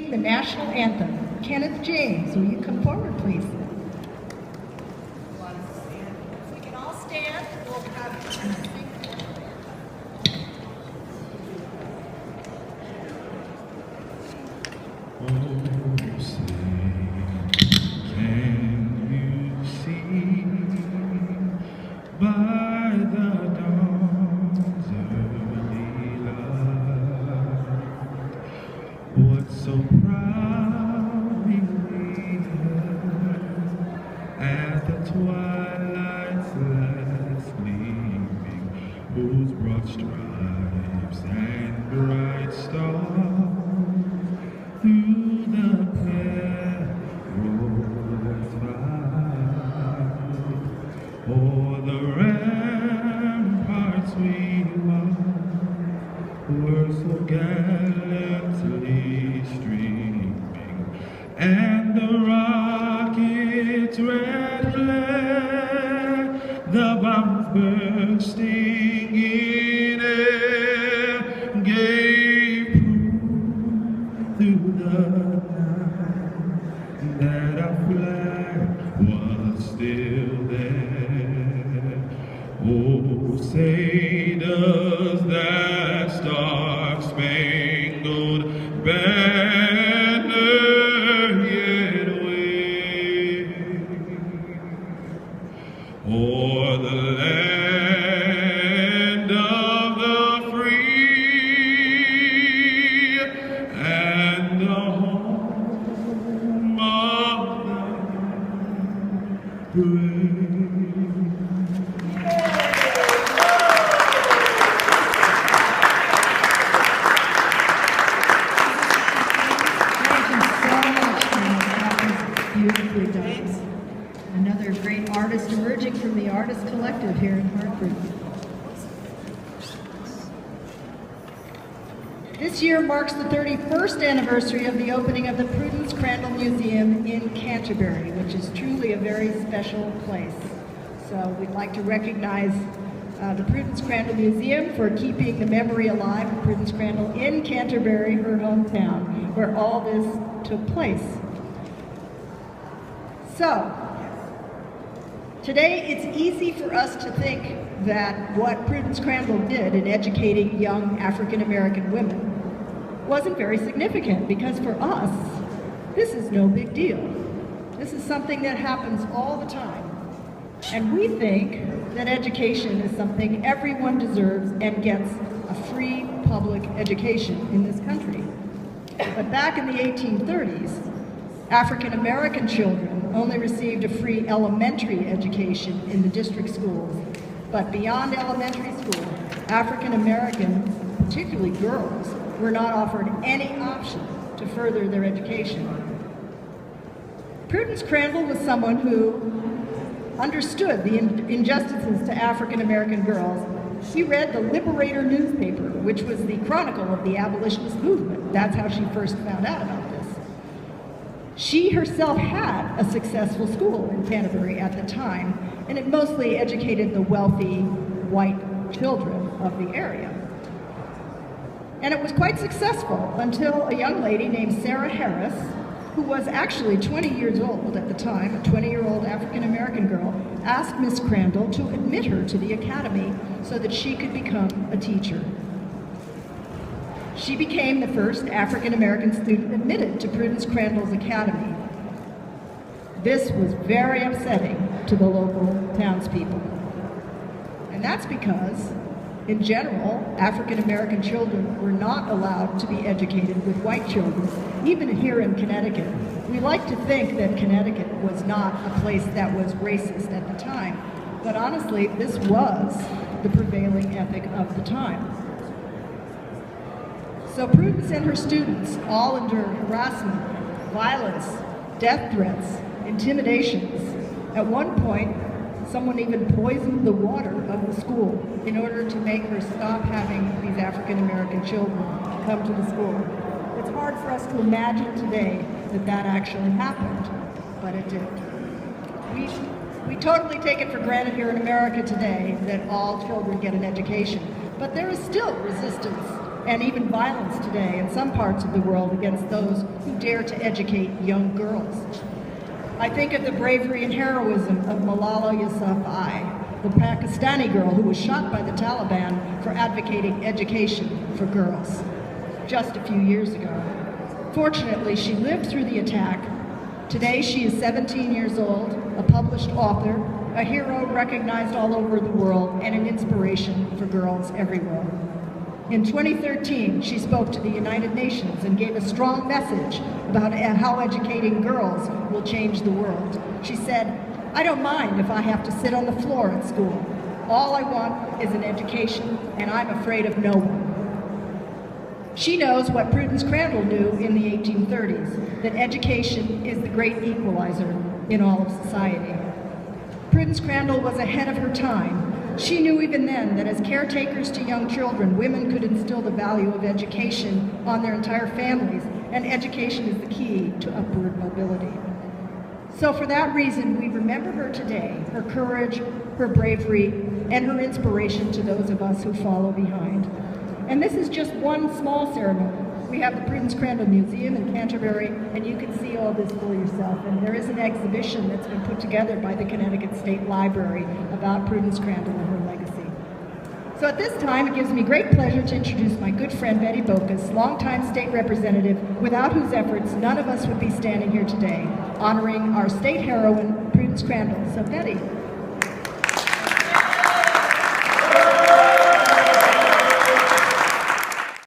leading the national anthem. Kenneth James, will you come forward, please? If we can all stand, we'll have by the dawn's early light, what so proudly we held at the twilight's last gleaming, whose broad stripes and bright stars through the perilous fight, o'er the ramparts we walked, were so gallantly streaming, and the rocket's red flare, the bombs bursting in air, gave proof through the night that our flag was still there. Oh, say does that star-spangled banner yet wave o'er the land of the free and the home of the brave? Another great artist emerging from the Artist Collective here in Hartford. This year marks the 31st anniversary of the opening of the Prudence Crandall Museum in Canterbury, which is truly a very special place. So we'd like to recognize the Prudence Crandall Museum for keeping the memory alive of Prudence Crandall in Canterbury, her hometown, where all this took place. So, today it's easy for us to think that what Prudence Crandall did in educating young African American women wasn't very significant, because for us, this is no big deal. This is something that happens all the time. And we think that education is something everyone deserves and gets a free public education in this country. But back in the 1830s, African American children only received a free elementary education in the district schools. But beyond elementary school, African Americans, particularly girls, were not offered any option to further their education. Prudence Crandall was someone who understood the injustices to African American girls. She read the Liberator newspaper, which was the chronicle of the abolitionist movement. That's how she first found out about this. She herself had a successful school in Canterbury at the time, and it mostly educated the wealthy white children of the area. And it was quite successful until a young lady named Sarah Harris, who was actually 20 years old at the time, a 20-year-old African-American girl, asked Miss Crandall to admit her to the academy so that she could become a teacher. She became the first African-American student admitted to Prudence Crandall's academy. This was very upsetting to the local townspeople. And that's because, in general, African-American children were not allowed to be educated with white children, even here in Connecticut. We like to think that Connecticut was not a place that was racist at the time, but honestly, this was the prevailing ethic of the time. So Prudence and her students all endured harassment, violence, death threats, intimidations. At one point, someone even poisoned the water of the school in order to make her stop having these African-American children come to the school. It's hard for us to imagine today that that actually happened, but it did. We totally take it for granted here in America today that all children get an education, but there is still resistance and even violence today in some parts of the world against those who dare to educate young girls. I think of the bravery and heroism of Malala Yousafzai, the Pakistani girl who was shot by the Taliban for advocating education for girls just a few years ago. Fortunately, she lived through the attack. Today, she is 17 years old, a published author, a hero recognized all over the world, and an inspiration for girls everywhere. In 2013, she spoke to the United Nations and gave a strong message about how educating girls will change the world. She said, "I don't mind if I have to sit on the floor at school. All I want is an education, and I'm afraid of no one." She knows what Prudence Crandall knew in the 1830s, that education is the great equalizer in all of society. Prudence Crandall was ahead of her time. She knew even then that as caretakers to young children, women could instill the value of education on their entire families, and education is the key to upward mobility. So for that reason, we remember her today, her courage, her bravery, and her inspiration to those of us who follow behind. And this is just one small ceremony. We have the Prudence Crandall Museum in Canterbury, and you can see all this for yourself. And there is an exhibition that's been put together by the Connecticut State Library about Prudence Crandall and her legacy. So at this time, it gives me great pleasure to introduce my good friend Betty Bocas, longtime state representative, without whose efforts none of us would be standing here today, honoring our state heroine, Prudence Crandall. So Betty.